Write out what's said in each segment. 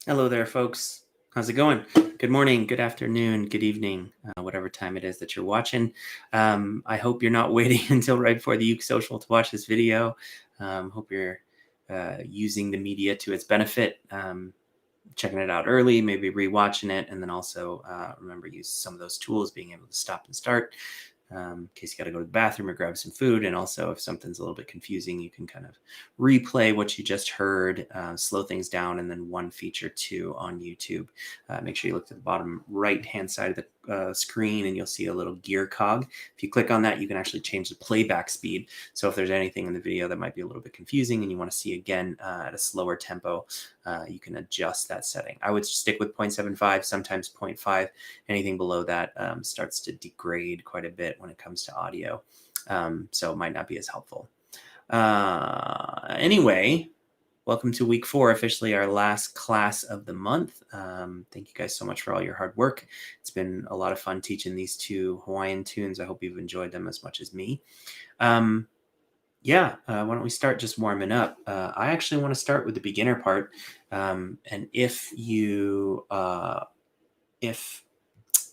Hello there, folks. How's it going? Good morning, good afternoon, good evening, whatever time it is that you're watching. I hope you're not waiting until right before the Uke Social to watch this video. Hope you're using the media to its benefit, checking it out early, maybe rewatching it, and then also remember use some of those tools, being able to stop and start. In case you got to go to the bathroom or grab some food. And also if something's a little bit confusing, you can kind of replay what you just heard, slow things down, and then one feature too on YouTube. Make sure you look to the bottom right-hand side of the screen and you'll see a little gear cog. If you click on that, you can actually change the playback speed. So if there's anything in the video that might be a little bit confusing and you want to see again at a slower tempo, you can adjust that setting. I would stick with 0.75, sometimes 0.5. Anything below that starts to degrade quite a bit when it comes to audio. So it might not be as helpful. Anyway, welcome to week 4, officially our last class of the month. Thank you guys so much for all your hard work. It's been a lot of fun teaching these two Hawaiian tunes. I hope you've enjoyed them as much as me. Why don't we start just warming up? I actually want to start with the beginner part. And if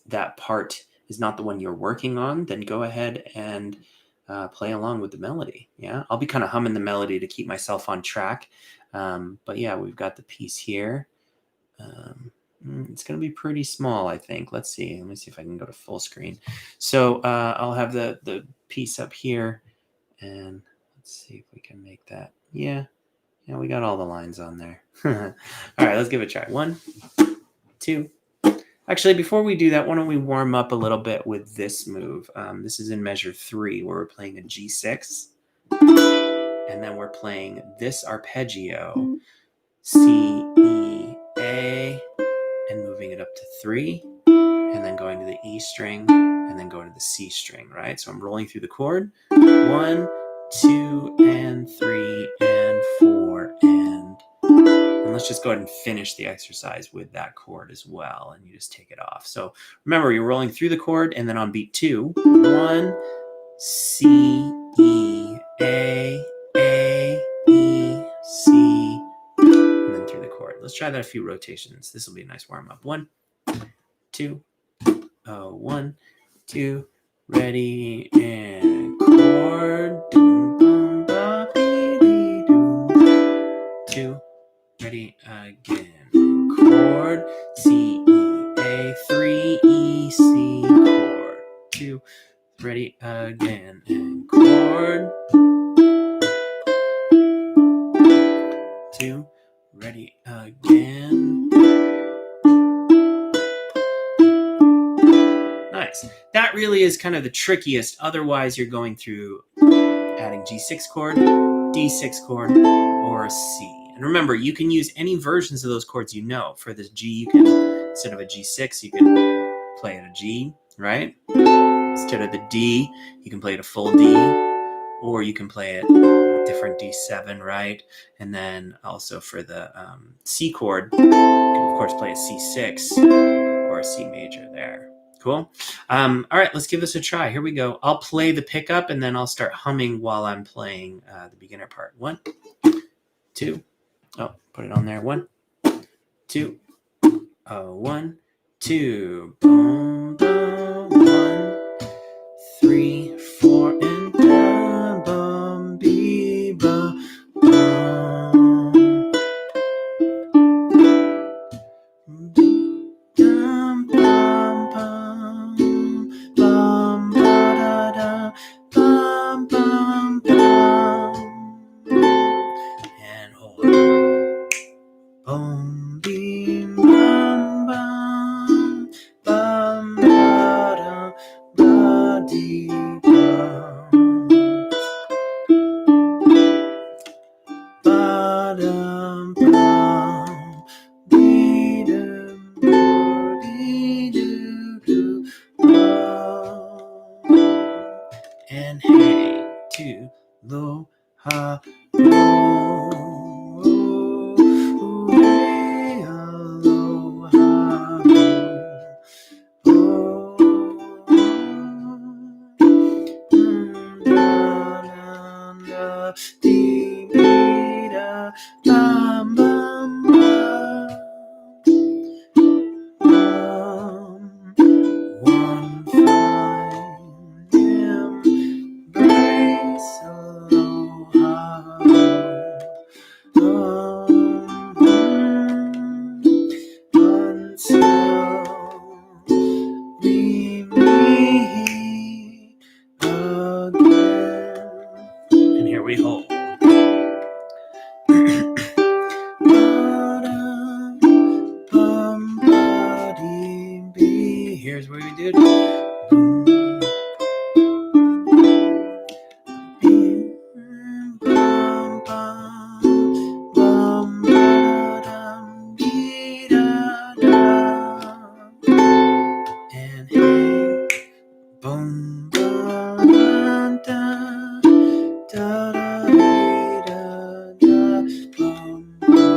that part is not the one you're working on, then go ahead and play along with the melody. Yeah, I'll be kind of humming the melody to keep myself on track. But yeah, we've got the piece here. It's going to be pretty small, I think. Let me see if I can go to full screen. So I'll have the piece up here, and let's see if we can make that. Yeah, we got all the lines on there. All right, let's give it a try. 1, 2. Actually, before we do that, why don't we warm up a little bit with this move? This is in measure 3, where we're playing a G6. And then we're playing this arpeggio, C, E, A, and moving it up to 3, and then going to the E string, and then going to the C string, right? So I'm rolling through the chord. 1, 2, and 3, and 4, and let's just go ahead and finish the exercise with that chord as well, and you just take it off. So remember, you're rolling through the chord, and then on beat 2, 1, C, E, A, E, C, and then through the chord. Let's try that a few rotations. This will be a nice warm-up. 1, 2, 1, 2, ready, and chord. 2, ready, again, chord, C, E, A, 3, E, C, chord, 2, ready, again, and chord, 2, ready, again. Nice. That really is kind of the trickiest. Otherwise, you're going through adding G6 chord, D6 chord, or a C. And remember, you can use any versions of those chords you know. For this G, you can, instead of a G6, you can play it a G, right? Instead of the D, you can play it a full D, or you can play it different D7, right? And then also for the C chord, you can, of course, play a C6 or a C major there. Cool. All right, let's give this a try. Here we go. I'll play the pickup, and then I'll start humming while I'm playing the beginner part. 1, 2. Oh, put it on there. 1, 2. 1, 2. Boom, boom. 1, 3, 4, and da, bum, bee, ba, bum. Dum, bum, bum, bum, ba, da, da, bum, bum, bum. And hold. Boom, beam, bum, bum, bum, ba, da, ba, dee, bum. Ba, dum, bum, dee, dum, ba, dee, doo, doo, bum. And hey, 2, low, ha, low. And here we hold. Here's where we do it. And hey, boom, da, da, da, da, da, da, boom, boom.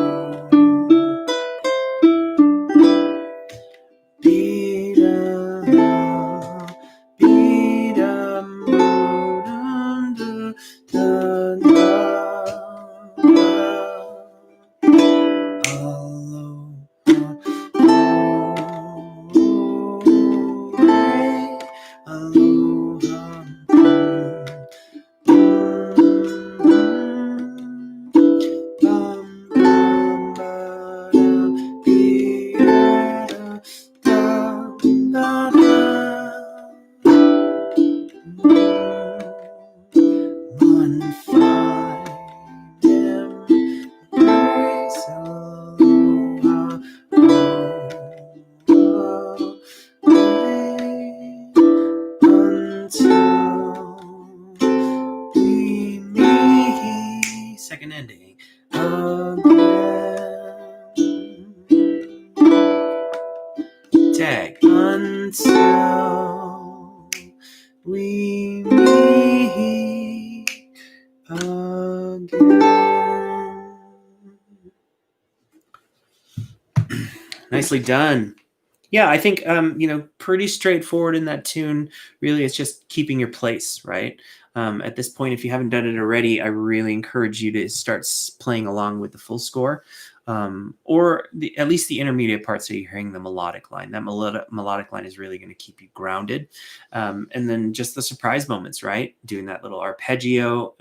Second ending again. Tag until we meet again. Nicely done. Yeah, I think pretty straightforward in that tune. Really, it's just keeping your place, right? At this point, if you haven't done it already, I really encourage you to start playing along with the full score, or at least the intermediate part, so you're hearing the melodic line. That melodic line is really going to keep you grounded. And then just the surprise moments, right? Doing that little arpeggio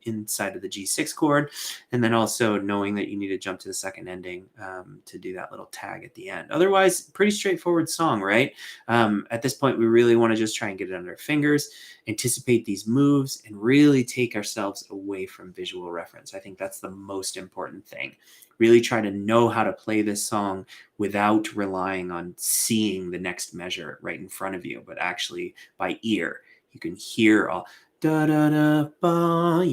inside of the G6 chord, and then also knowing that you need to jump to the second ending to do that little tag at the end. Otherwise, pretty straightforward song, right? At this point, we really want to just try and get it under our fingers, anticipate these moves, and really take ourselves away from visual reference. I think that's the most important thing. Really try to know how to play this song without relying on seeing the next measure right in front of you, but actually by ear. You can hear all da da da ba,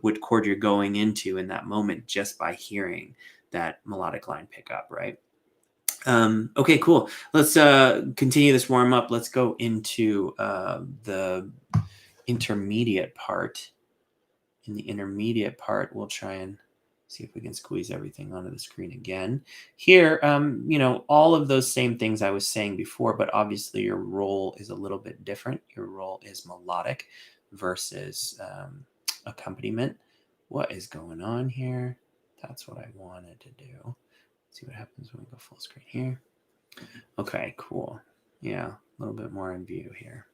what chord you're going into in that moment just by hearing that melodic line pick up, right? Okay, cool. Let's continue this warm up. Let's go into the intermediate part. In the intermediate part, we'll try and see if we can squeeze everything onto the screen again. Here, all of those same things I was saying before, but obviously your role is a little bit different. Your role is melodic versus accompaniment. What is going on here? That's what I wanted to do. Let's see what happens when we go full screen here. Okay, cool. Yeah, a little bit more in view here.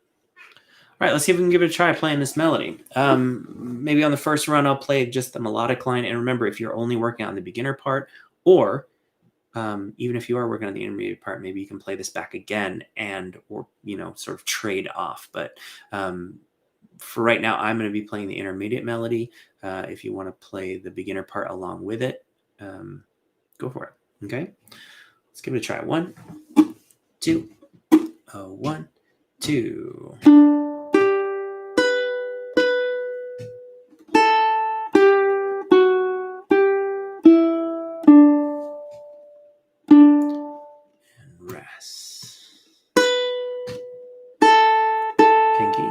All right, let's see if we can give it a try playing this melody. Maybe on the first run, I'll play just the melodic line. And remember, if you're only working on the beginner part, or even if you are working on the intermediate part, maybe you can play this back again or sort of trade off. But for right now, I'm going to be playing the intermediate melody. If you want to play the beginner part along with it, go for it. Okay, let's give it a try. 1, 2, 1, 2. Pinky.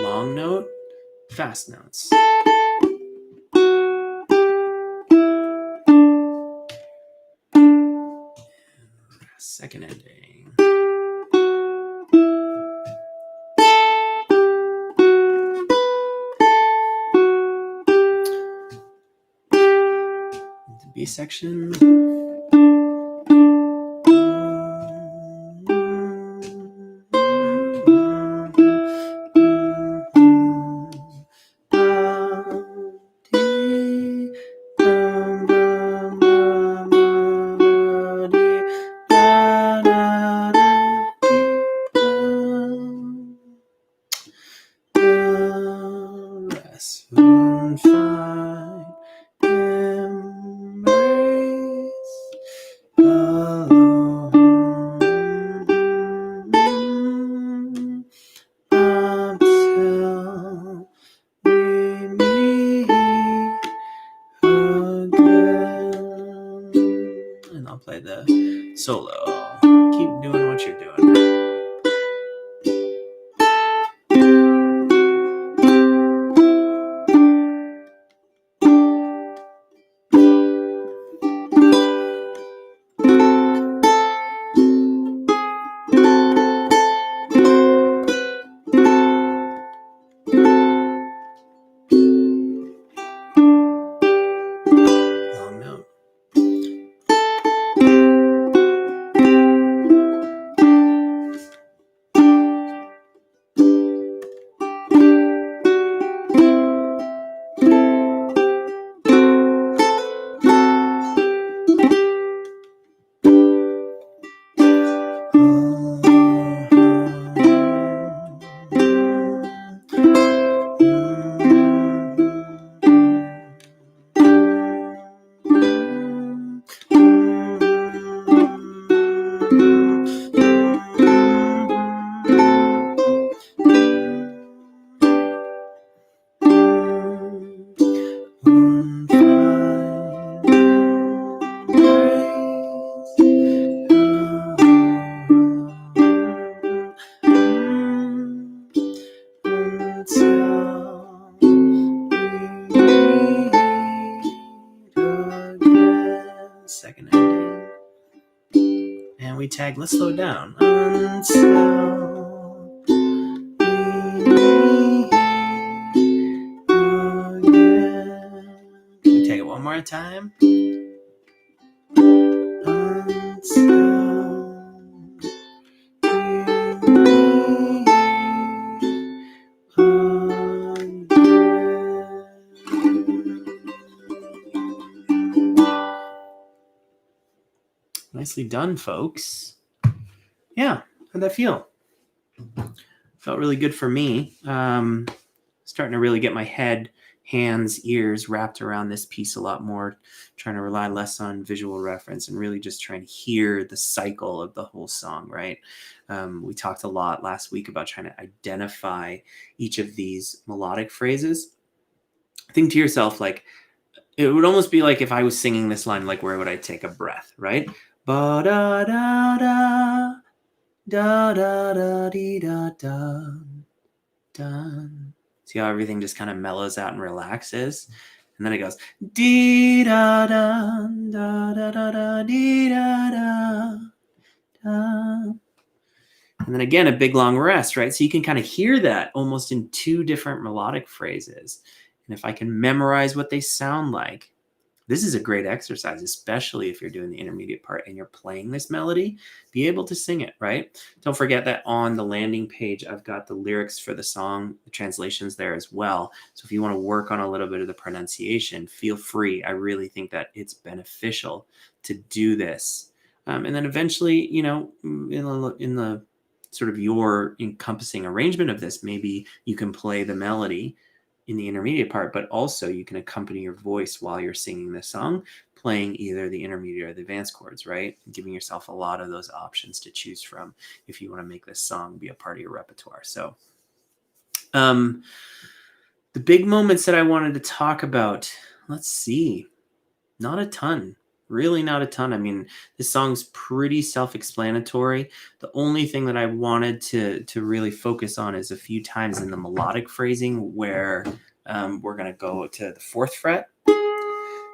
Long note, fast notes. Second ending. B section. Soon find embrace alone until we meet again. And I'll play the solo. Keep doing what you're doing. Long note. Second ending. And we tag, let's slow it down. Until we meet again. Can we take it one more time? Until nicely done, folks. Yeah, how'd that feel? Felt really good for me. Starting to really get my head, hands, ears wrapped around this piece a lot more, trying to rely less on visual reference and really just trying to hear the cycle of the whole song, right? We talked a lot last week about trying to identify each of these melodic phrases. Think to yourself, like, it would almost be like if I was singing this line, like, where would I take a breath, right? Ba da da da da da da dee da da da. See how everything just kind of mellows out and relaxes, and then it goes dee da da da da da da dee da da da, and then again a big long rest, right? So you can kind of hear that almost in two different melodic phrases, and if I can memorize what they sound like. This is a great exercise, especially if you're doing the intermediate part and you're playing this melody, be able to sing it, right? Don't forget that on the landing page, I've got the lyrics for the song, the translations there as well. So if you want to work on a little bit of the pronunciation, feel free. I really think that it's beneficial to do this. And then eventually, you know, in the sort of your encompassing arrangement of this, maybe you can play the melody in the intermediate part, but also you can accompany your voice while you're singing this song, playing either the intermediate or the advanced chords, right? Giving yourself a lot of those options to choose from if you want to make this song be a part of your repertoire. So the big moments that I wanted to talk about, let's see, not a ton. Really not a ton. I mean, this song's pretty self-explanatory. The only thing that I wanted to really focus on is a few times in the melodic phrasing where we're going to go to the 4th fret.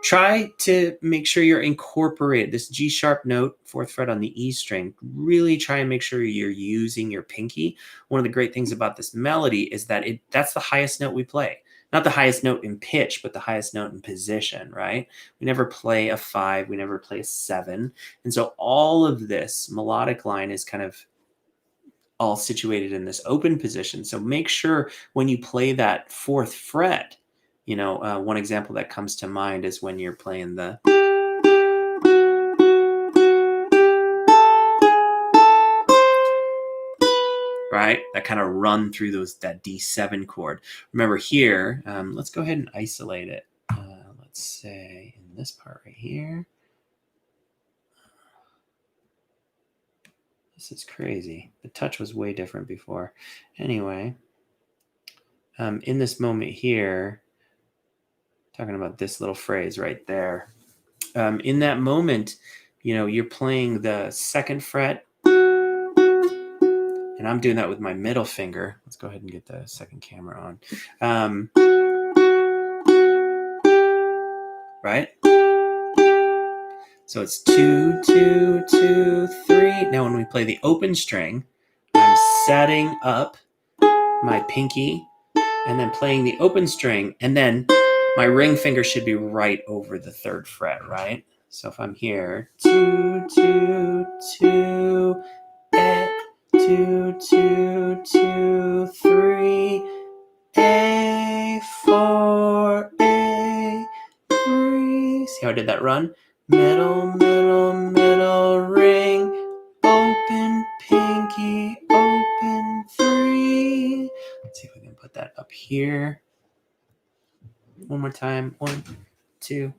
Try to make sure you're incorporated. This G sharp note, 4th fret on the E string, really try and make sure you're using your pinky. One of the great things about this melody is that that's the highest note we play. not the highest note in pitch, but the highest note in position, right? We never play a 5, we never play a 7. And so all of this melodic line is kind of all situated in this open position. So make sure when you play that 4th fret, one example that comes to mind is when you're playing the, right? That kind of run through that D7 chord. Remember here, let's go ahead and isolate it. Let's say in this part right here. This is crazy. The touch was way different before. Anyway, in this moment here, talking about this little phrase right there. In that moment, you're playing the 2nd fret, and I'm doing that with my middle finger. Let's go ahead and get the second camera on. Right? So it's 2, 2, 2, 3. Now when we play the open string, I'm setting up my pinky and then playing the open string, and then my ring finger should be right over the 3rd fret, right? So if I'm here, 2, 2, 2, 2, 2, 2, 3, A, 4, A, 3. See how I did that run? Middle, middle, middle, ring, open, pinky, open, 3. Let's see if we can put that up here. One more time. 1, 2,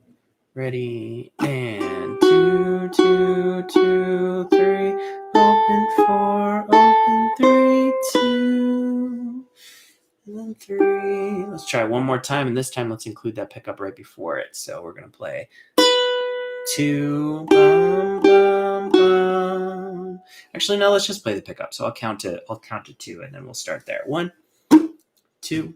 ready, and 2, 2, 2, 3, open, 4, open, 3, 2, and 3. Let's try one more time, and this time let's include that pickup right before it. So we're going to play 2, bum, bum, bum. Actually, no, let's just play the pickup. So I'll count to 2, and then we'll start there. 1, 2,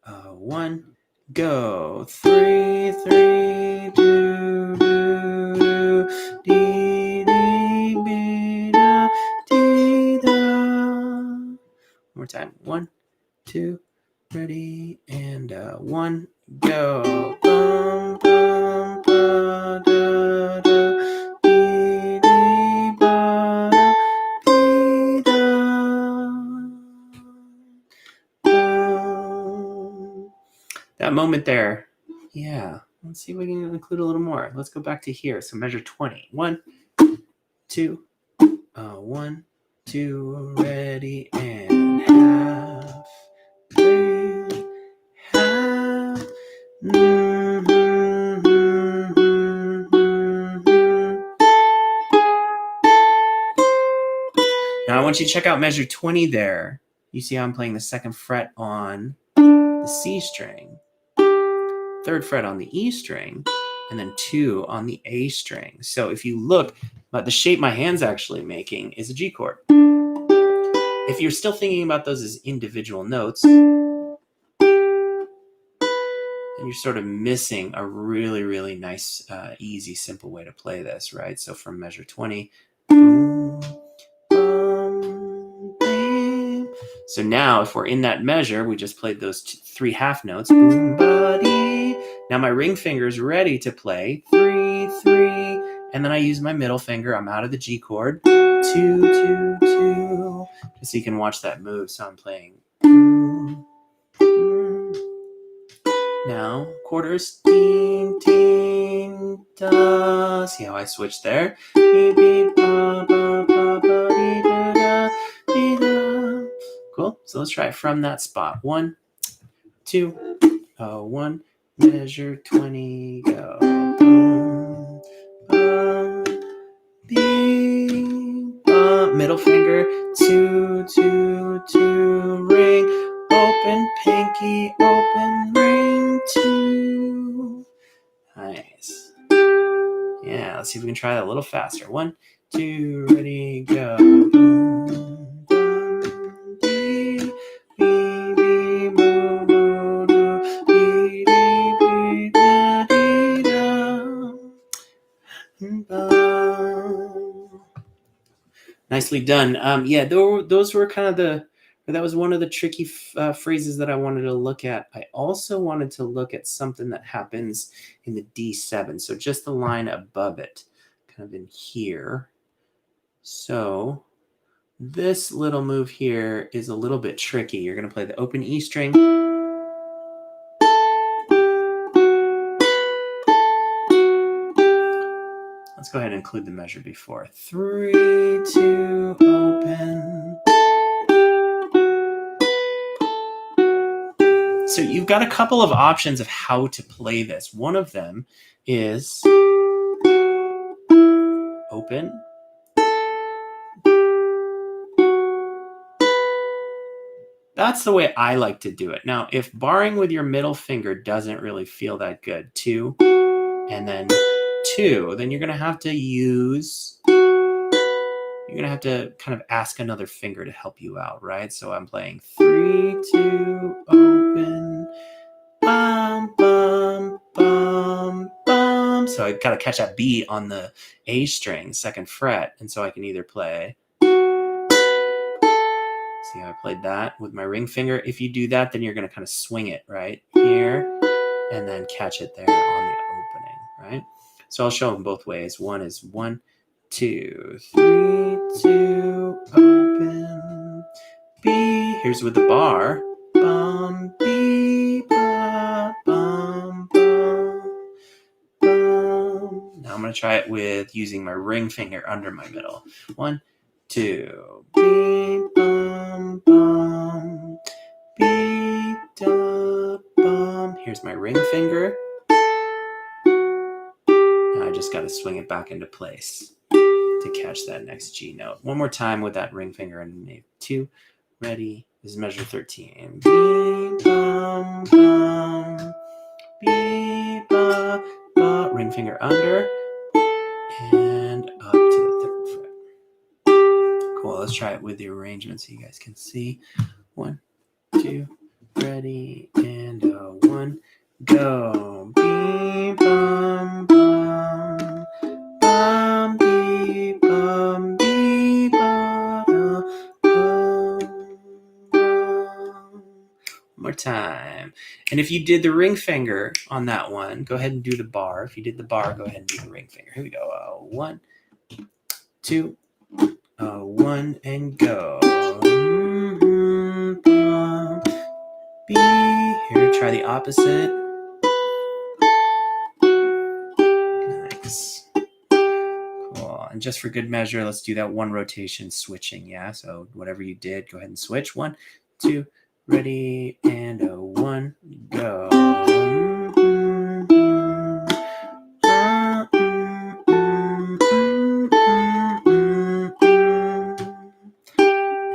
1, go. 3, 3, do, do, dee, dee, be, da, dee, da. One more time. 1, 2, ready, and 1, go. Bum, bum, ba, da, da, dee, dee, ba, da, dee, da. That moment there, yeah. Let's see if we can include a little more. Let's go back to here. So measure 20. 1, 2, 1, 2, ready, and half, 3, half. Now I want you to check out measure 20 there. You see how I'm playing the 2nd fret on the C string, 3rd fret on the E string, and then 2 on the A string. So if you look, the shape my hand's actually making is a G chord. If you're still thinking about those as individual notes, then you're sort of missing a really, really nice, easy, simple way to play this, right? So from measure 20, boom, bum, bam. So now if we're in that measure, we just played those 3 half notes, boom, ba-dee. Now my ring finger is ready to play 3, 3, and then I use my middle finger. I'm out of the G chord, 2, 2, 2, just so you can watch that move. So I'm playing. Now quarters, ding, ding, da. See how I switched there? Cool. So let's try it from that spot. 1, 2, 1, measure 20, go. Boom, bum, bing, bum. Middle finger, 2, 2, 2, ring, open, pinky, open, ring, 2. Nice. Yeah, let's see if we can try that a little faster. 1, 2, ready, go. Boom, bum, dee, bee, bee, boo, boo, doo, dee, dee, bee, da, dee, da, bum. Nicely done. Yeah, those were kind of the But that was one of the tricky phrases that I wanted to look at. I also wanted to look at something that happens in the D7. So just the line above it, kind of in here. So this little move here is a little bit tricky. You're going to play the open E string. Let's go ahead and include the measure before. 3, 2, open. So you've got a couple of options of how to play this. One of them is open. That's the way I like to do it. Now, if barring with your middle finger doesn't really feel that good, 2, and then 2, then you're going to have to kind of ask another finger to help you out, right? So I'm playing 3, 2, open, bum, bum, bum, bum. So I got to catch that B on the A string, 2nd fret, and so I can either play. See how I played that with my ring finger? If you do that, then you're going to kind of swing it right here and then catch it there on the opening, right? So I'll show them both ways. One is 1, 2, 3, 2, open, B. Here's with the bar. Bum, B, ba, bum, bum, bum. Now I'm going to try it with using my ring finger under my middle. 1, 2, B, bum, bum, B, da, bum. Here's my ring finger. Now I just got to swing it back into place to catch that next G note. One more time with that ring finger underneath. 2, ready. This is measure 13. B, bum, bum, B, ba, ba. Ring finger under and up to the 3rd fret. Cool. Let's try it with the arrangement so you guys can see. 1, 2, ready, and 1, go. Bee, bum, bum, bum, bee, bum, bee, ba, da, bum, bum. One more time. And if you did the ring finger on that one, go ahead and do the bar. If you did the bar, go ahead and do the ring finger. Here we go. 1, 2, 1, and go. B. Here, try the opposite. Nice. Cool. And just for good measure, let's do that one rotation switching. Yeah. So whatever you did, go ahead and switch. 1, 2, ready, and 1, go.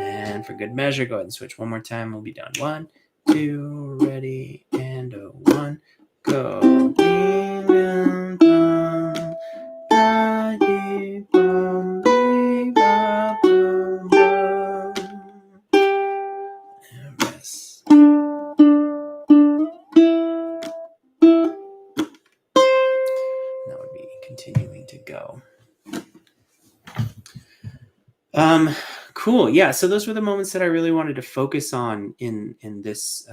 And for good measure, go ahead and switch one more time. We'll be done. 1, 2, ready, and 1, go. That would be continuing to go. Cool. Yeah. So those were the moments that I really wanted to focus on in this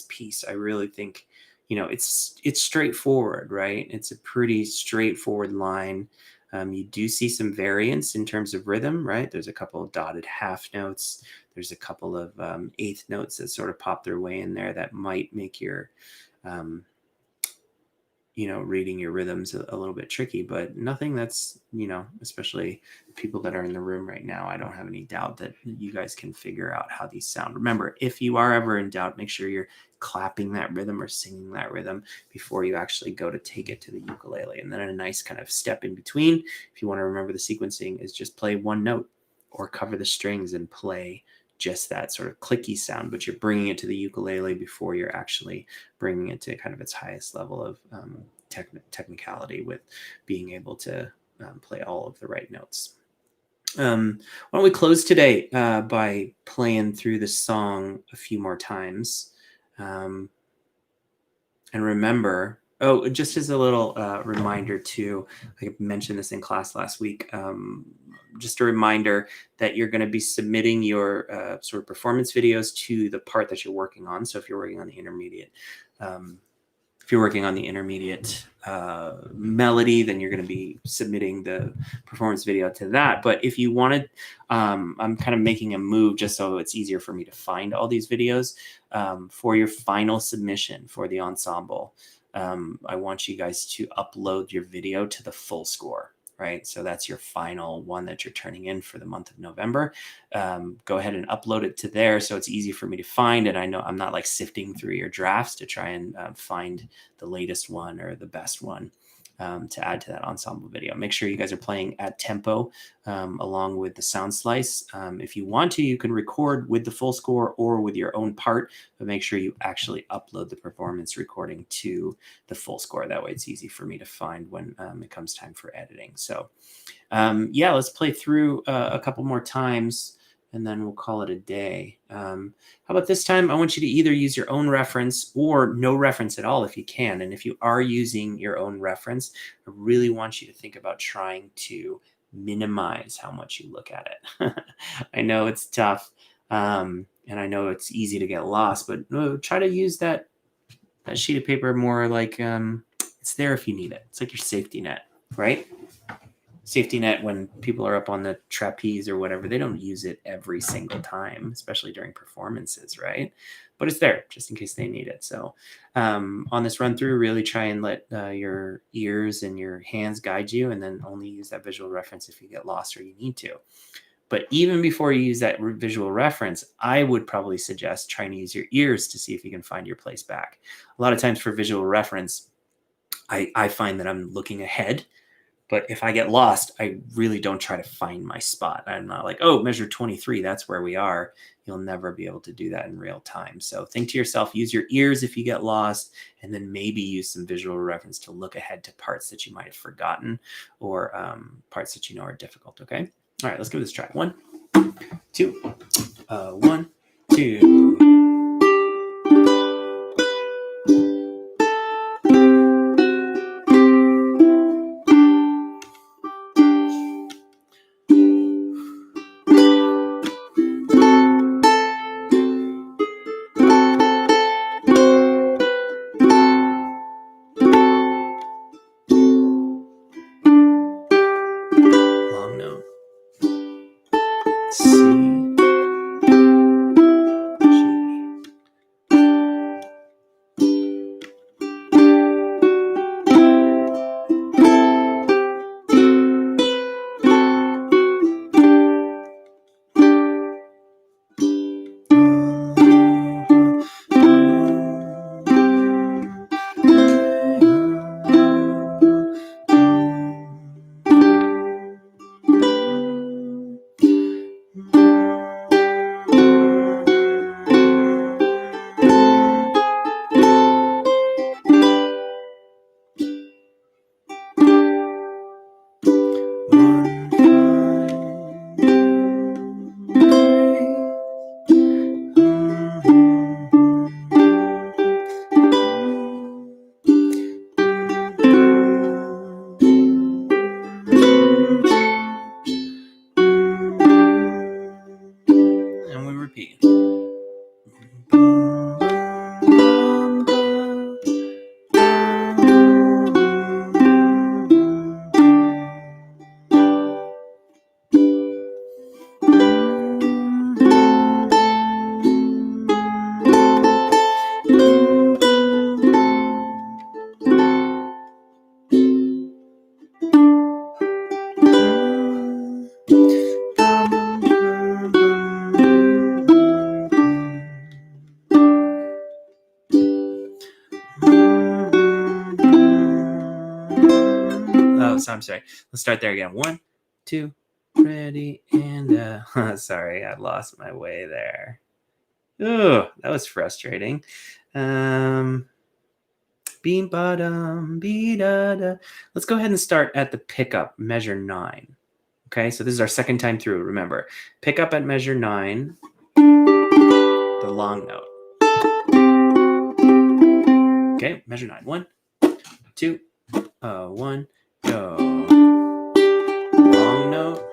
piece. I really think, it's straightforward, right? It's a pretty straightforward line. You do see some variance in terms of rhythm, right? There's a couple of dotted half notes. There's a couple of eighth notes that sort of pop their way in there that might make your, reading your rhythms a little bit tricky, but nothing that's, especially people that are in the room right now, I don't have any doubt that you guys can figure out how these sound. Remember, if you are ever in doubt, make sure you're clapping that rhythm or singing that rhythm before you actually go to take it to the ukulele. And then a nice kind of step in between, if you want to remember the sequencing, is just play one note or cover the strings and play just that sort of clicky sound, but you're bringing it to the ukulele before you're actually bringing it to kind of its highest level of technicality with being able to play all of the right notes. Why don't we close today by playing through the song a few more times. And remember, Oh, just as a little reminder too, I mentioned this in class last week. Just a reminder that you're going to be submitting your sort of performance videos to the part that you're working on. So if you're working on the intermediate, melody, then you're going to be submitting the performance video to that. But if you wanted, I'm kind of making a move just so it's easier for me to find all these videos for your final submission for the ensemble. I want you guys to upload your video to the full score, right? So that's your final one that you're turning in for the month of November. Go ahead and upload it to there so it's easy for me to find. And I know I'm not like sifting through your drafts to try and find the latest one or the best one to add to that ensemble video. Make sure you guys are playing at tempo along with the sound slice. If you want to, you can record with the full score or with your own part, but make sure you actually upload the performance recording to the full score. That way it's easy for me to find when it comes time for editing. So yeah, let's play through a couple more times and then we'll call it a day. How about this time? I want you to either use your own reference or no reference at all if you can. And if you are using your own reference, I really want you to think about trying to minimize how much you look at it. I know it's tough, and I know it's easy to get lost, but try to use that sheet of paper more like it's there if you need it. It's like your safety net, right? Safety net when people are up on the trapeze or whatever, they don't use it every single time, especially during performances, right? But it's there just in case they need it. So on this run through, really try and let your ears and your hands guide you, and then only use that visual reference if you get lost or you need to. But even before you use that visual reference, I would probably suggest trying to use your ears to see if you can find your place back. A lot of times for visual reference, I find that I'm looking ahead. But if I get lost, I really don't try to find my spot. I'm not like, oh, measure 23, that's where we are. You'll never be able to do that in real time. So think to yourself, use your ears if you get lost, and then maybe use some visual reference to look ahead to parts that you might have forgotten or parts that you know are difficult, okay? All right, let's give this a try. 1, 2, 1, 2. I'm sorry. Let's start there again. 1, 2, ready, and sorry, I lost my way there. Oh, that was frustrating. Beam bottom, be da da. Let's go ahead and start at the pickup, measure 9. Okay, so this is our second time through. Remember, pick up at measure 9, the long note. Okay, measure 9. 1, 2, 1, go. Long note.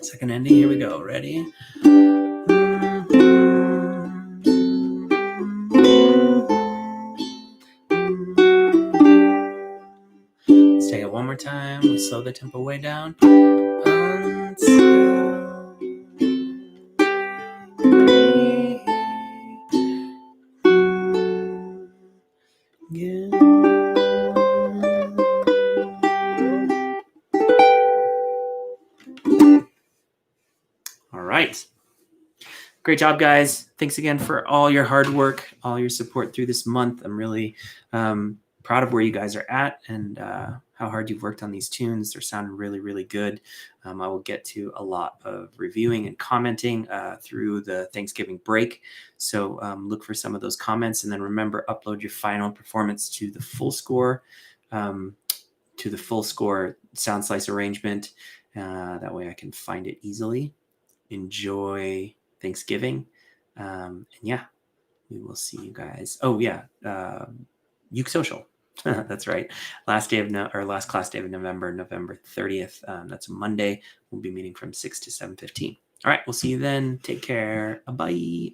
Second ending, here we go. Ready? Let's take it one more time. We slow the tempo way down. All right. Great job, guys. Thanks again for all your hard work, all your support through this month. I'm really proud of where you guys are at and how hard you've worked on these tunes. They're sounding really, really good. I will get to a lot of reviewing and commenting through the Thanksgiving break. So look for some of those comments. And then remember, upload your final performance to the full score, sound slice arrangement. That way I can find it easily. Enjoy Thanksgiving. And yeah, we will see you guys. Oh yeah. Uke Social. That's right. Last class day of November 30th. That's a Monday. We'll be meeting from 6 to 7:15. All right. We'll see you then. Take care. Bye.